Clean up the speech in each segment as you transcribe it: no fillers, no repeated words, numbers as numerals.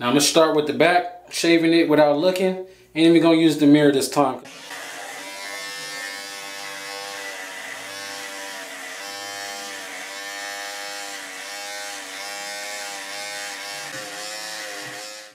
Now I'm gonna start with the back, shaving it without looking, and then we're gonna use the mirror this time.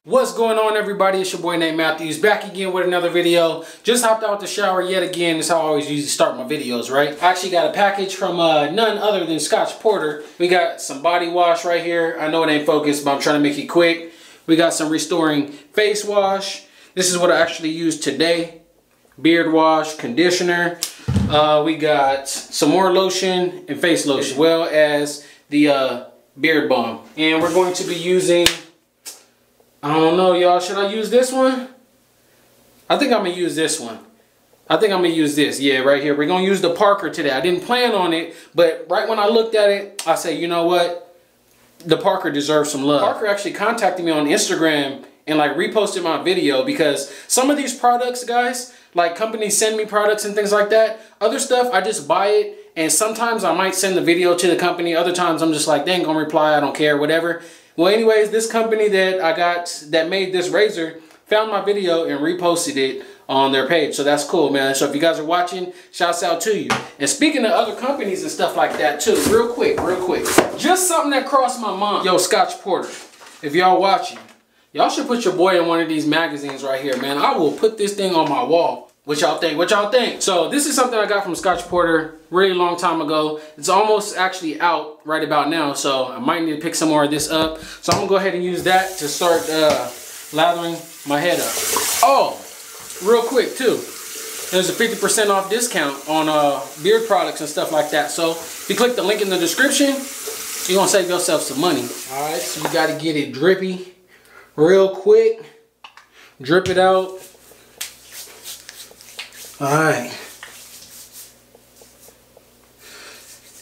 What's going on, everybody? It's your boy named Matthews, back again with another video. Just hopped out the shower yet again. That's how I always usually start my videos, right? I actually got a package from none other than Scotch Porter. We got some body wash right here. I know it ain't focused, but I'm trying to make it quick. We got some restoring face wash. This is what I actually used today. Beard wash, conditioner. We got some more lotion and face lotion, as well as the beard balm. And we're going to be using, I don't know, y'all. Should I use this one? I think I'm going to use this one. I think I'm going to use this. Yeah, right here. We're going to use the Parker today. I didn't plan on it, but right when I looked at it, I said, you know what? The Parker deserves some love. Parker actually contacted me on Instagram and like reposted my video because some of these products, guys, like companies send me products and things like that. Other stuff, I just buy it. And sometimes I might send the video to the company. Other times I'm just like, they ain't going to reply. I don't care, whatever. Well, anyways, this company that I got that made this razor found my video and reposted it on their page. So that's cool, man. So if you guys are watching, shouts out to you. And speaking of other companies and stuff like that too, real quick. Just something that crossed my mind. Yo, Scotch Porter, if y'all watching, y'all should put your boy in one of these magazines right here, man. I will put this thing on my wall. What y'all think? What y'all think? So this is something I got from Scotch Porter really long time ago. It's almost actually out right about now, so I might need to pick some more of this up. So I'm gonna go ahead and use that to start lathering my head up. Oh, real quick too, there's a 50% off discount on beard products and stuff like that. So if you click the link in the description, you're gonna save yourself some money. All right, so you gotta get it drippy real quick. Drip it out. Alright.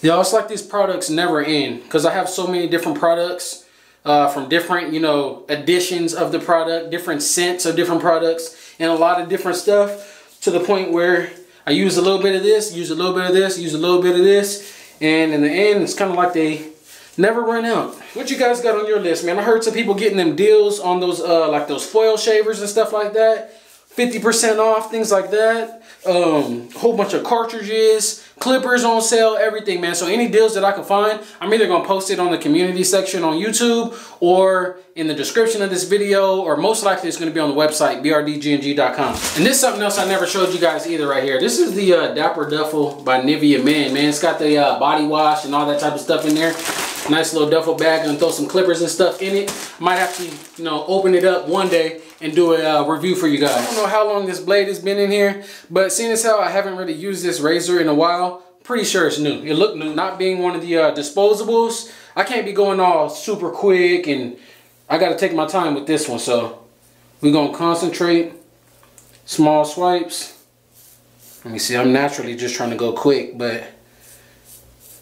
Y'all, it's like these products never end because I have so many different products from different, you know, editions of the product, different scents of different products, and a lot of different stuff to the point where I use a little bit of this, use a little bit of this, use a little bit of this, and in the end, it's kind of like they never run out. What you guys got on your list, man? I heard some people getting them deals on those, like those foil shavers and stuff like that. 50% off, things like that. Whole bunch of cartridges, clippers on sale, everything, man. So any deals that I can find, I'm either gonna post it on the community section on YouTube or in the description of this video, or most likely it's gonna be on the website, BRDGNG.com. And this is something else I never showed you guys either right here. This is the Dapper Duffel by Nivea Man, man. It's got the body wash and all that type of stuff in there. Nice little duffel bag, and throw some clippers and stuff in it. Might have to, you know, open it up one day and do a review for you guys. I don't know how long this blade has been in here, but seeing as how I haven't really used this razor in a while, pretty sure it's new. It looked new. Not being one of the disposables, I can't be going all super quick, and I got to take my time with this one. So we're going to concentrate. Small swipes. Let me see. I'm naturally just trying to go quick, but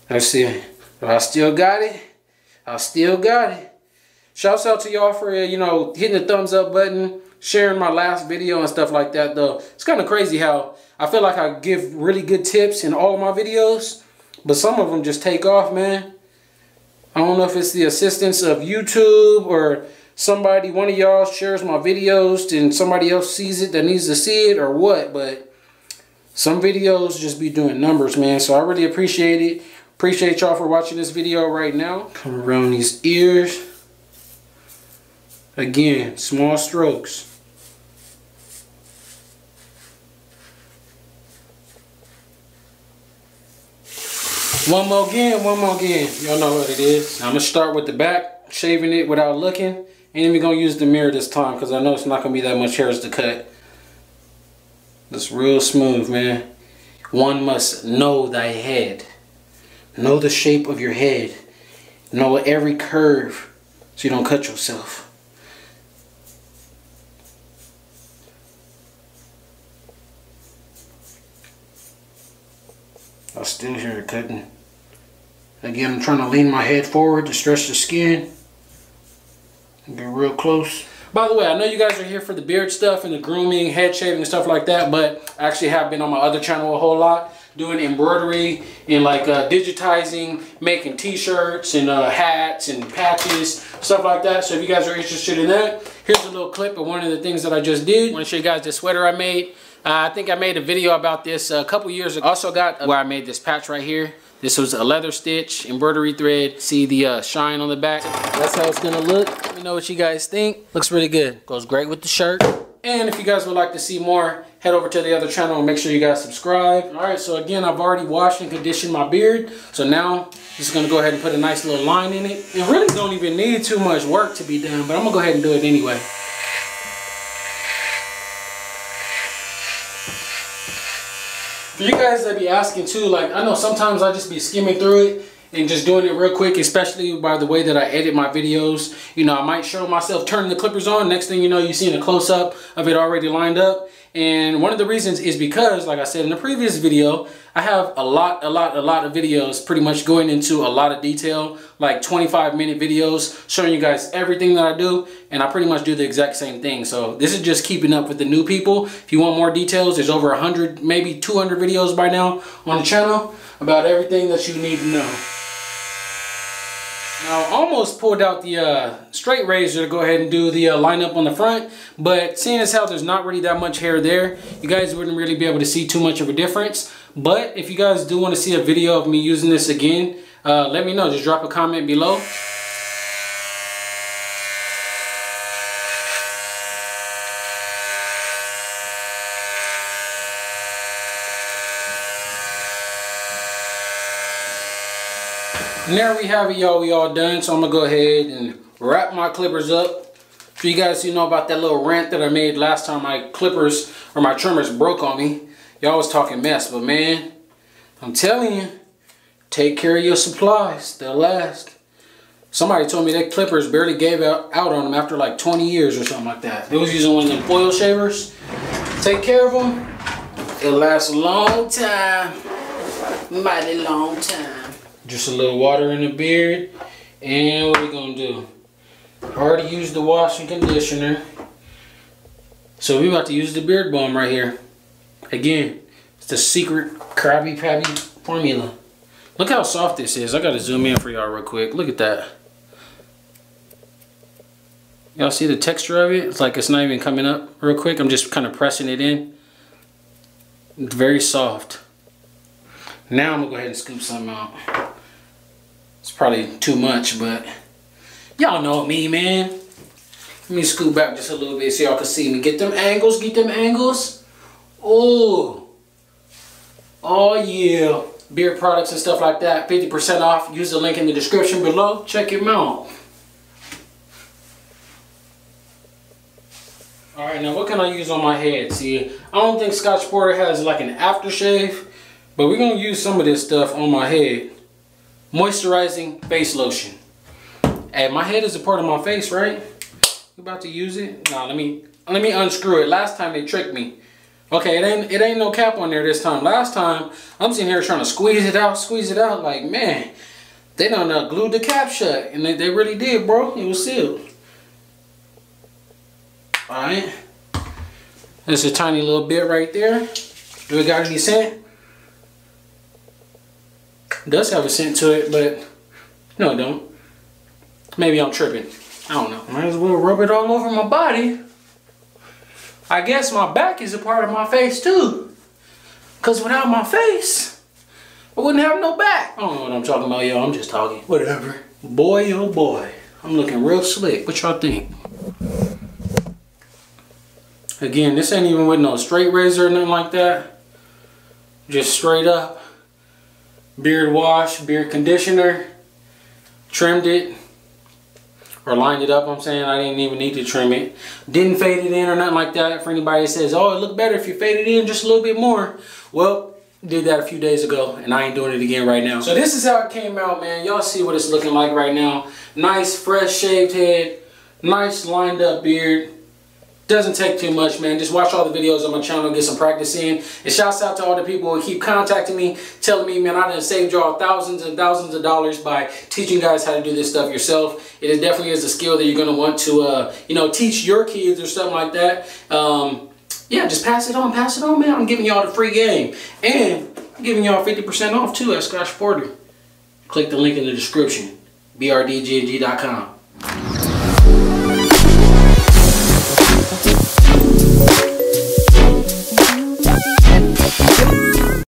let's see. I still got it. I still got it. Shouts out to y'all for, you know, hitting the thumbs up button, sharing my last video and stuff like that, though. It's kind of crazy how I feel like I give really good tips in all of my videos, but some of them just take off, man. I don't know if it's the assistance of YouTube or somebody, one of y'all shares my videos and somebody else sees it that needs to see it or what, but some videos just be doing numbers, man. So I really appreciate it. Appreciate y'all for watching this video right now. Come around these ears. Again, small strokes. One more again. Y'all know what it is. I'm gonna start with the back, shaving it without looking. And then we're gonna use the mirror this time because I know it's not gonna be that much hairs to cut. It's real smooth, man. One must know thy head. Know the shape of your head. Know every curve so you don't cut yourself. I still hear it cutting. Again, I'm trying to lean my head forward to stretch the skin. Get real close. By the way, I know you guys are here for the beard stuff and the grooming, head shaving and stuff like that, but I actually have been on my other channel a whole lot doing embroidery and like digitizing, making t-shirts and hats and patches, stuff like that. So if you guys are interested in that, Here's a little clip of one of the things that I just did. I want to show you guys this sweater I made. I think I made a video about this a couple years ago. Also got where I made this patch right here. This was a leather stitch, embroidery thread. See the shine on the back? That's how it's gonna look. Let me know what you guys think. Looks really good. Goes great with the shirt. And if you guys would like to see more, head over to the other channel and make sure you guys subscribe. All right, so again, I've already washed and conditioned my beard. So now, just gonna go ahead and put a nice little line in it. It really don't even need too much work to be done, but I'm gonna go ahead and do it anyway. For you guys that be asking too, like, I know sometimes I just be skimming through it and just doing it real quick, especially by the way that I edit my videos. You know, I might show myself turning the clippers on. Next thing you know, you're seeing a close-up of it already lined up. And one of the reasons is because, like I said in the previous video, I have a lot of videos pretty much going into a lot of detail, like 25-minute videos showing you guys everything that I do, and I pretty much do the exact same thing. So this is just keeping up with the new people. If you want more details, there's over 100, maybe 200 videos by now on the channel about everything that you need to know. Now, I almost pulled out the straight razor to go ahead and do the lineup on the front, but seeing as how there's not really that much hair there, you guys wouldn't really be able to see too much of a difference. But if you guys do want to see a video of me using this again, let me know. Just drop a comment below. And there we have it, y'all. We all done. So I'm gonna go ahead and wrap my clippers up. For you guys who know about that little rant that I made last time my clippers or my trimmers broke on me. Y'all was talking mess, but man, I'm telling you, take care of your supplies. They'll last. Somebody told me that clippers barely gave out on them after like 20 years or something like that. They was using one of them foil shavers. Take care of them. It'll last a long time. Mighty long time. Just a little water in the beard. And what are we gonna do? I already used the wash and conditioner. So we're about to use the beard balm right here. Again, it's the secret Krabby Patty formula. Look how soft this is. I gotta zoom in for y'all real quick. Look at that. Y'all see the texture of it? It's like it's not even coming up real quick. I'm just kind of pressing it in. It's very soft. Now I'm gonna go ahead and scoop some out. It's probably too much, but y'all know me, man. Let me scoop back just a little bit so y'all can see me. Get them angles, get them angles. Oh, oh yeah. Beard products and stuff like that, 50% off. Use the link in the description below. Check him out. Alright, now what can I use on my head? See, I don't think Scotch Porter has like an aftershave, but we're going to use some of this stuff on my head. Moisturizing face lotion. Hey, my head is a part of my face, right? You about to use it? Nah, let me unscrew it. Last time they tricked me. Okay, it ain't no cap on there this time. Last time, I'm sitting here trying to squeeze it out. Like, man, they done glued the cap shut. And they really did, bro. It was sealed. Alright. There's a tiny little bit right there. Do it got any scent? It does have a scent to it, but no, it don't. Maybe I'm tripping. I don't know. Might as well rub it all over my body. I guess my back is a part of my face too. Because without my face, I wouldn't have no back. I don't know what I'm talking about, y'all. I'm just talking. Whatever. Boy, oh boy. I'm looking real slick. What y'all think? Again, this ain't even with no straight razor or nothing like that. Just straight up. Beard wash, beard conditioner. Trimmed it. Or lined it up, I'm saying. I didn't even need to trim it. Didn't fade it in or nothing like that. For anybody that says, oh, it looked better if you faded it in just a little bit more. Well, did that a few days ago, and I ain't doing it again right now. So this is how it came out, man. Y'all see what it's looking like right now. Nice, fresh shaved head. Nice lined up beard. Doesn't take too much, man. Just watch all the videos on my channel, get some practice in. And shouts out to all the people who keep contacting me, telling me, man, I done saved y'all thousands and thousands of dollars by teaching guys how to do this stuff yourself. It definitely is a skill that you're going to want to, you know, teach your kids or something like that. Yeah, just pass it on, man. I'm giving y'all the free game. And I'm giving y'all 50% off, too, at Scotch Porter. Click the link in the description, BRDGNG.com.